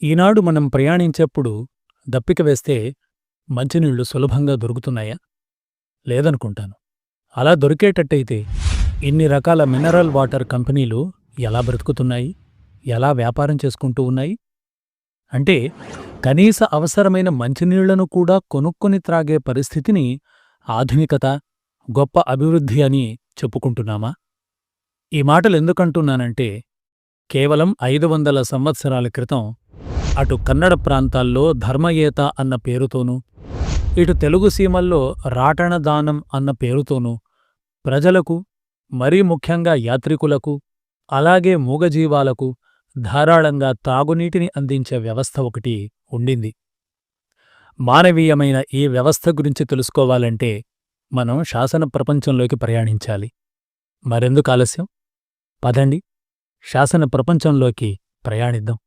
ఈనాడు మనం ప్రయాణించేప్పుడు దప్పిక వేస్తే మంచినీళ్లు సులభంగా దొరుకుతున్నాయా? లేదనుకుంటాను. అలా దొరికేటట్టయితే ఇన్ని రకాల మినరల్ వాటర్ కంపెనీలు ఎలా బ్రతుకుతున్నాయి? ఎలా వ్యాపారం చేసుకుంటూ ఉన్నాయి? అంటే కనీస అవసరమైన మంచినీళ్లను కూడా కొనుక్కొని త్రాగే పరిస్థితిని ఆధునికత, గొప్ప అభివృద్ధి అని చెప్పుకుంటున్నామా? ఈ మాటలెందుకంటున్నానంటే కేవలం 500 సంవత్సరాల క్రితం అటు కన్నడ ప్రాంతాల్లో ధర్మయేత అన్న పేరుతోనూ, ఇటు తెలుగు సీమల్లో రాటణదానం అన్న పేరుతోనూ ప్రజలకు, మరీ ముఖ్యంగా యాత్రికులకు, అలాగే మూగజీవాలకు ధారాళంగా తాగునీటిని అందించే వ్యవస్థ ఒకటి ఉండింది. మానవీయమైన ఈ వ్యవస్థ గురించి తెలుసుకోవాలంటే మనం శాసన ప్రపంచంలోకి ప్రయాణించాలి. మరెందుకు ఆలస్యం? పదండి, శాసన ప్రపంచంలోకి ప్రయాణిద్దాం.